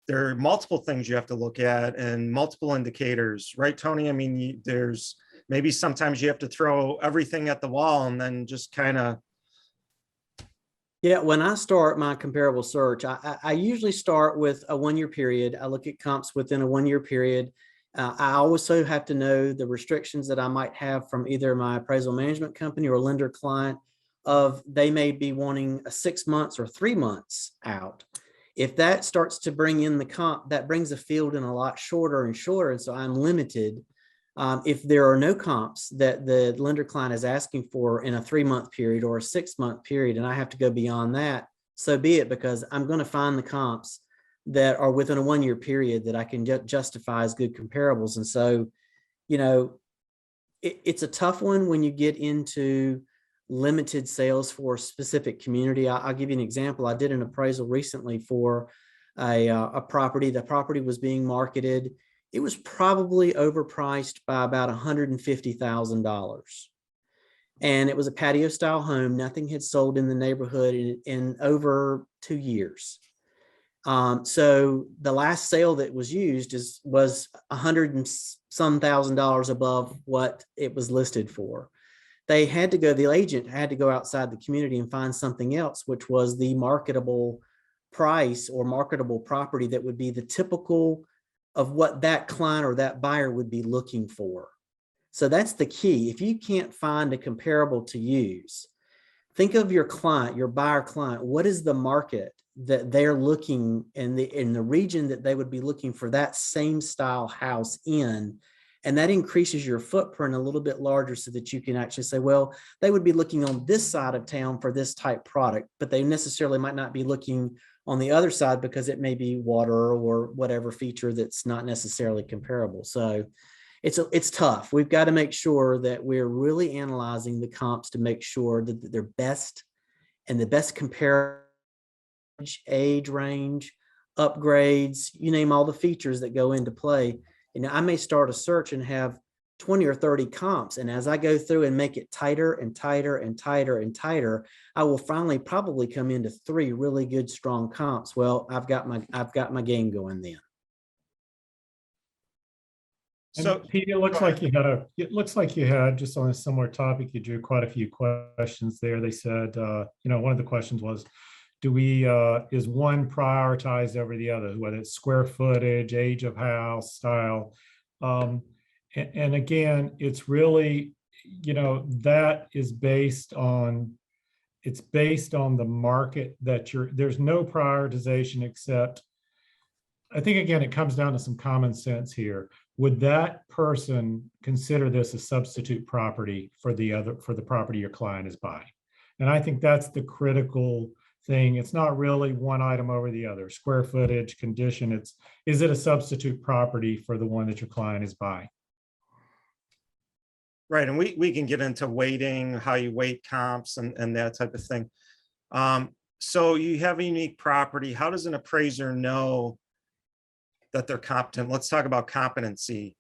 there are multiple things you have to look at and multiple indicators, right, Tony? I mean, there's maybe sometimes you have to throw everything at the wall and then just kind of Yeah, when I start my comparable search, I usually start with a 1-year period. I look at comps within a 1-year period. I also have to know the restrictions that I might have from either my appraisal management company or lender client of they may be wanting a 6 months or 3 months out. If that starts to bring in the comp, that brings the field in a lot shorter and shorter. And so I'm limited. If there are no comps that the lender client is asking for in a 3-month period or a 6-month period, and I have to go beyond that, so be it, because I'm going to find the comps that are within a 1-year period that I can justify as good comparables. And so, you know, it's a tough one when you get into limited sales for a specific community. I'll give you an example. I did an appraisal recently for a property. The property was being marketed. It was probably overpriced by about $150,000. And it was a patio style home. Nothing had sold in the neighborhood in over 2 years. So the last sale that was used was $100 and some thousand above what it was listed for. The agent had to go outside the community and find something else, which was the marketable price or marketable property that would be the typical of what that client or that buyer would be looking for. So that's the key. If you can't find a comparable to use, think of your client, your buyer client. What is the market that they're looking in the region that they would be looking for that same style house in? And that increases your footprint a little bit larger so that you can actually say, well, they would be looking on this side of town for this type product, but they necessarily might not be looking on the other side because it may be water or whatever feature that's not necessarily comparable. So it's tough. We've got to make sure that we're really analyzing the comps to make sure that they're best and the best compare age range, upgrades, you name all the features that go into play. And I may start a search and have 20 or 30 comps. And as I go through and make it tighter and tighter and tighter and tighter, I will finally probably come into 3 really good, strong comps. Well, I've got my game going then. So And Pete, it looks like you had just on a similar topic, you drew quite a few questions there. They said, one of the questions was, is one prioritized over the other, whether it's square footage, age of house, style? And again, it's really, that is based on the market that there's no prioritization except, I think, again, it comes down to some common sense here. Would that person consider this a substitute property for the property your client is buying? And I think that's the critical thing. It's not really one item over the other, square footage, condition. Is it a substitute property for the one that your client is buying? right, and we can get into weighting, how you weight comps and that type of thing. So you have a unique property. How does an appraiser know that they're competent? Let's talk about competency.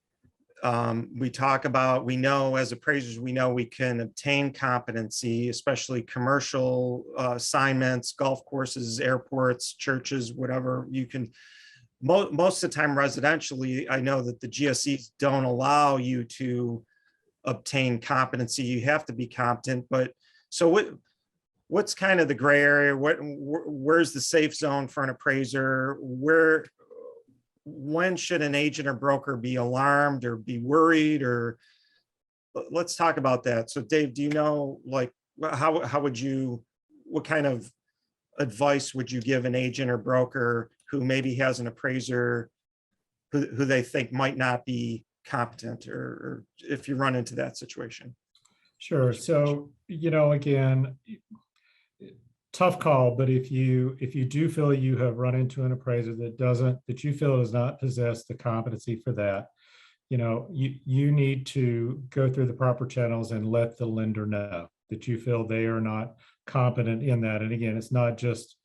We know as appraisers, we know we can obtain competency, especially commercial assignments, golf courses, airports, churches, whatever. You can, most of the time residentially, I know that the GSEs don't allow you to obtain competency. You have to be competent. But so what's kind of the gray area? Where's the safe zone for an appraiser? When should an agent or broker be alarmed or be worried? Or let's talk about that. So Dave, do you know, like, how would you, what kind of advice would you give an agent or broker who maybe has an appraiser who they think might not be competent, or if you run into that situation? Sure. So, again, tough call, but if you do feel you have run into an appraiser that you feel does not possess the competency for that, you need to go through the proper channels and let the lender know that you feel they are not competent in that. And again, it's not just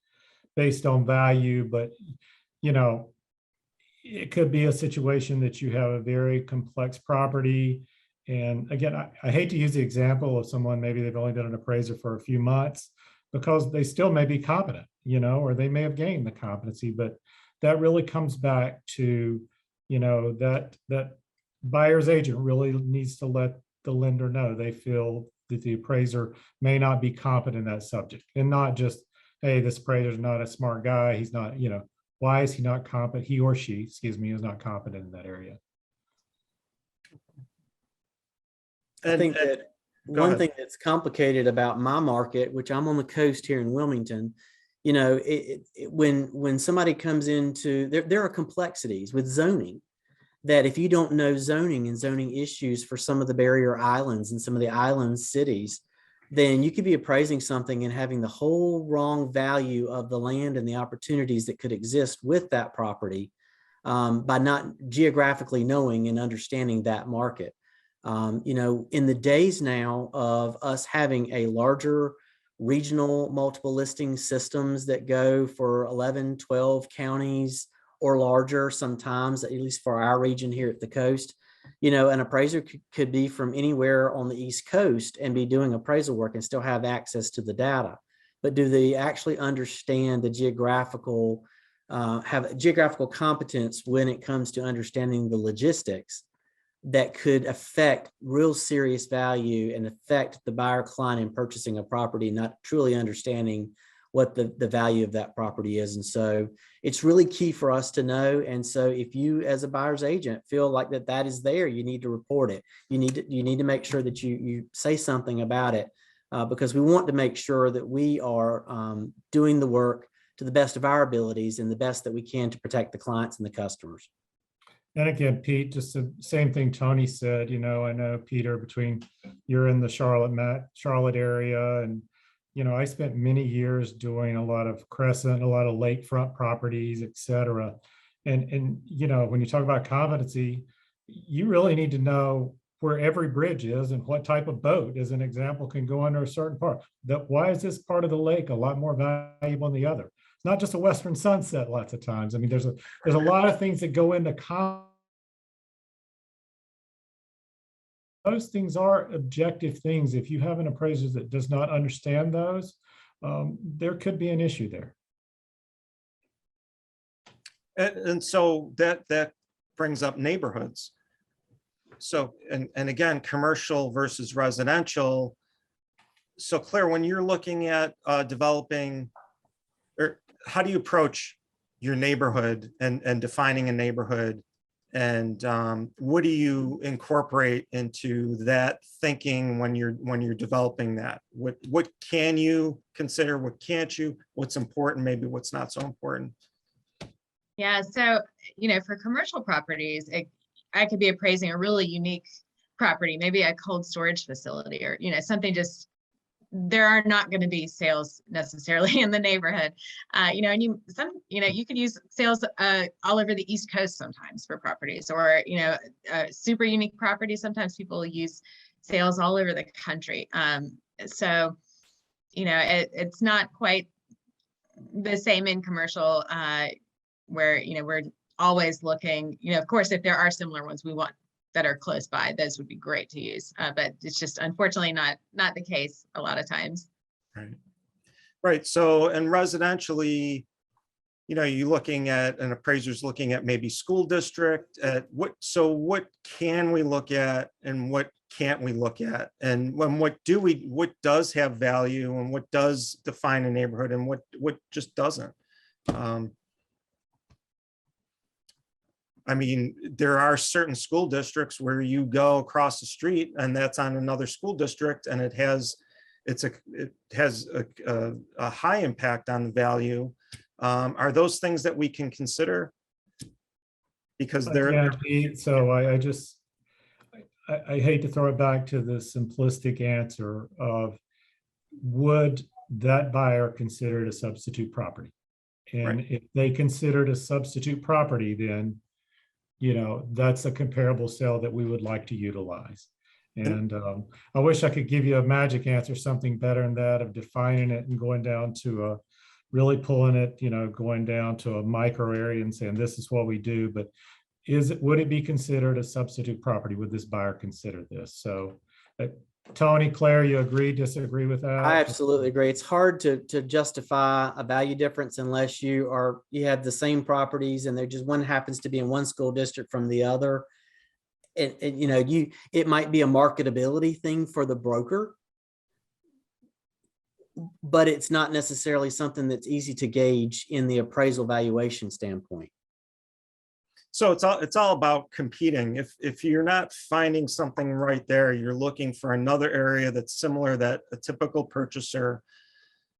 based on value, but it could be a situation that you have a very complex property. And again, I hate to use the example of someone, maybe they've only been an appraiser for a few months, because they still may be competent, or they may have gained the competency, but that really comes back to, that buyer's agent really needs to let the lender know they feel that the appraiser may not be competent in that subject, and not just hey, this appraiser's not a smart guy. He's not, why is he not competent? He or she, excuse me, is not competent in that area. I think And that go one ahead. thing that's complicated about my market, which I'm on the coast here in Wilmington, when somebody comes into, there are complexities with zoning that if you don't know zoning and zoning issues for some of the barrier islands and some of the island cities, then you could be appraising something and having the whole wrong value of the land and the opportunities that could exist with that property by not geographically knowing and understanding that market. In the days now of us having a larger regional multiple listing systems that go for 11, 12 counties or larger sometimes, at least for our region here at the coast, an appraiser could be from anywhere on the East Coast and be doing appraisal work and still have access to the data. But do they actually understand the geographical, have geographical competence when it comes to understanding the logistics that could affect real serious value and affect the buyer client in purchasing a property, not truly understanding what the value of that property is. And so it's really key for us to know. And so if you as a buyer's agent feel like that is there, you need to report it. You need to make sure that you say something about it because we want to make sure that we are doing the work to the best of our abilities and the best that we can to protect the clients and the customers. And again, Pete, just the same thing Tony said, I know Peter, between you're in the Charlotte area, and I spent many years doing a lot of crescent, a lot of lakefront properties, et cetera. And when you talk about competency, you really need to know where every bridge is and what type of boat, as an example, can go under a certain part. Why is this part of the lake a lot more valuable than the other? It's not just a Western sunset lots of times. I mean, there's a lot of things that go into those things are objective things. If you have an appraiser that does not understand those, there could be an issue there. And so that brings up neighborhoods. So, and again, commercial versus residential. So Claire, when you're looking at developing, or how do you approach your neighborhood and defining a neighborhood? And what do you incorporate into that thinking when you're developing that? What can you consider? What can't you? What's important? Maybe what's not so important? Yeah, so for commercial properties, I could be appraising a really unique property, maybe a cold storage facility, or something just. There are not going to be sales necessarily in the neighborhood, and you could use sales all over the East Coast sometimes for properties, or super unique properties. Sometimes people use sales all over the country. So it's not quite the same in commercial, where we're always looking. Of course, if there are similar ones we want that are close by, those would be great to use, but it's just unfortunately not the case a lot of times. Right. So, and residentially, you're looking at, an appraiser's looking at maybe school district, at what can we look at and what can't we look at, and what does have value and what does define a neighborhood and what just doesn't. I mean, there are certain school districts where you go across the street and that's on another school district, and it has a high impact on the value. Are those things that we can consider? Because they're. So I hate to throw it back to the simplistic answer of, would that buyer consider it a substitute property? And Right. If they consider it a substitute property, then that's a comparable sale that we would like to utilize. And I wish I could give you a magic answer, something better than that, of defining it and going down to really pulling it, going down to a micro area and saying, this is what we do. But would it be considered a substitute property? Would this buyer consider this? So Tony, Claire, you agree, disagree with that? I absolutely agree. It's hard to justify a value difference unless you have the same properties and one happens to be in one school district from the other. And it might be a marketability thing for the broker. but it's not necessarily something that's easy to gauge in the appraisal valuation standpoint. So it's all about competing. If you're not finding something right there, you're looking for another area that's similar that a typical purchaser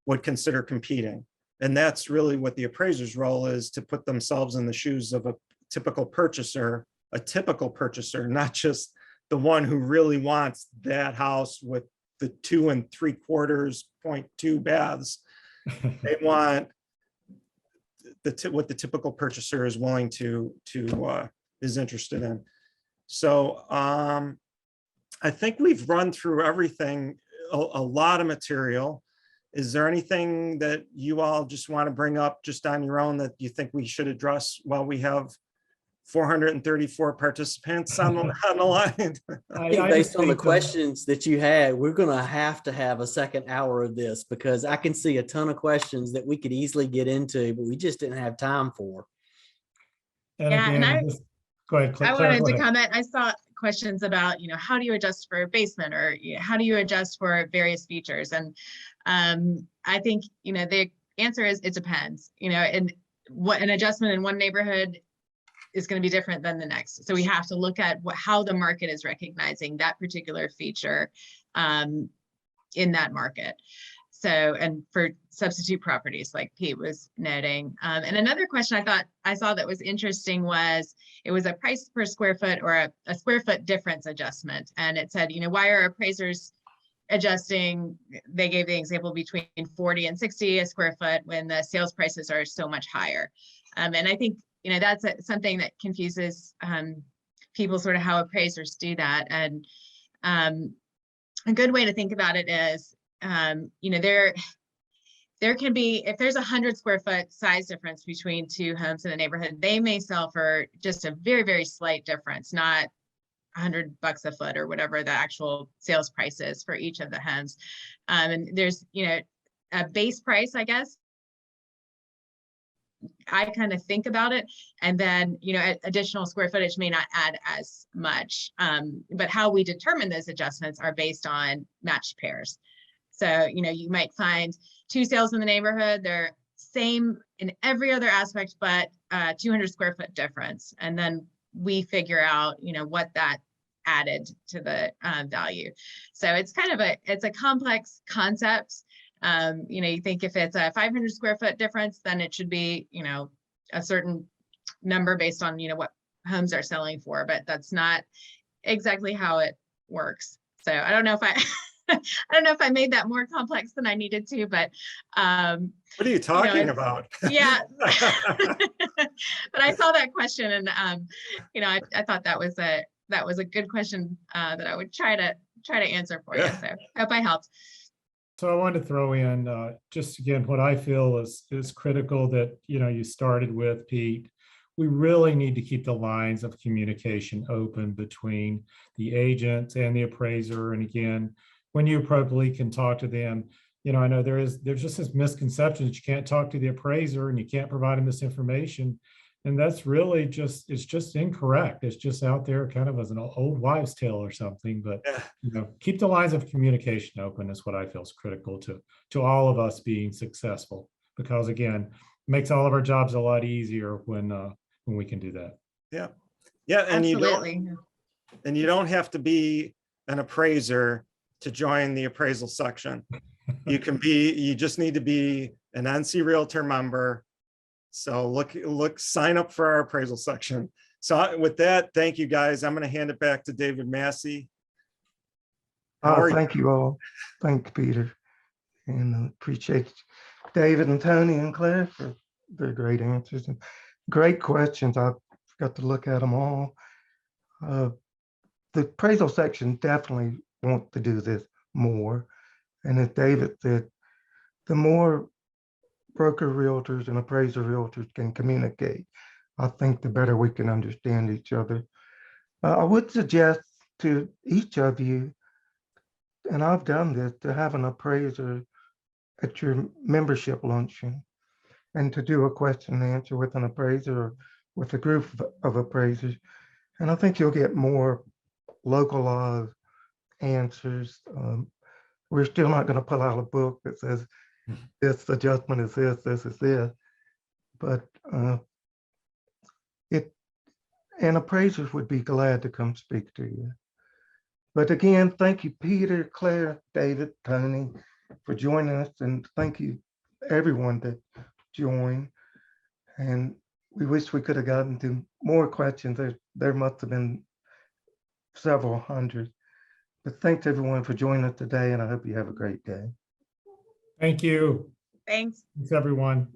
would consider competing. And that's really what the appraiser's role is, to put themselves in the shoes of a typical purchaser, not just the one who really wants that house with the 2 3/4 0.2 baths. They want what the typical purchaser is willing to is interested in. So I think we've run through everything, a lot of material. Is there anything that you all just want to bring up just on your own that you think we should address while we have 434 participants on the line? I think based on the questions that you had, we're going to have a second hour of this, because I can see a ton of questions that we could easily get into, but we just didn't have time for. And Yeah, again, and go ahead, Claire. I wanted go to ahead. comment. I saw questions about, how do you adjust for a basement, or how do you adjust for various features? And I think, the answer is it depends, and what an adjustment in one neighborhood is going to be different than the next. So we have to look at how the market is recognizing that particular feature in that market. So, and for substitute properties, like Pete was noting. And another question I saw that was interesting was, it was a price per square foot, or a square foot difference adjustment. And it said, why are appraisers adjusting? They gave the example between 40 and 60 a square foot when the sales prices are so much higher. And I think, that's something that confuses people, sort of how appraisers do that. And a good way to think about it is, there can be, if there's 100 square foot size difference between two homes in a neighborhood, they may sell for just a very, very slight difference, not $100 a foot or whatever the actual sales price is for each of the homes. And there's, a base price, I guess. I kind of think about it, and then additional square footage may not add as much, but how we determine those adjustments are based on matched pairs. So you might find two sales in the neighborhood, they're same in every other aspect but 200 square foot difference, and then we figure out what that added to the value. So it's kind of a complex concept. You think if it's a 500 square foot difference, then it should be, a certain number based on, what homes are selling for, but that's not exactly how it works. So I don't know if I don't know if I made that more complex than I needed to, but what are you talking about? Yeah. But I saw that question, and I thought that was a good question that I would try to answer for you. So hope I helped. So I wanted to throw in just again what I feel is critical that you started with, Pete. We really need to keep the lines of communication open between the agent and the appraiser. And again, when you appropriately can talk to them, I know there's just this misconception that you can't talk to the appraiser and you can't provide them this information. And that's really it's just incorrect. It's just out there kind of as an old wives' tale or something. But keep the lines of communication open is what I feel is critical to all of us being successful. Because again, it makes all of our jobs a lot easier when we can do that. Yeah, and absolutely. you don't have to be an appraiser to join the appraisal section. You just need to be an NC Realtor member. So sign up for our appraisal section. So with that, thank you guys. I'm going to hand it back to David Massey. Thank you all. Thank you, Peter. And appreciate David and Tony and Claire for their great answers and great questions. I got to look at them all. The appraisal section definitely want to do this more. And as David said, the more broker realtors and appraiser realtors can communicate, I think the better we can understand each other. I would suggest to each of you, and I've done this, to have an appraiser at your membership luncheon and to do a question and answer with an appraiser or with a group of appraisers. And I think you'll get more localized answers we're still not going to pull out a book that says this adjustment is this is this. But and appraisers would be glad to come speak to you. But again, thank you, Peter, Claire, David, Tony, for joining us, and thank you everyone that joined. And we wish we could have gotten to more questions. There must have been several hundred. But thanks everyone for joining us today, and I hope you have a great day. Thank you. Thanks. Thanks, everyone.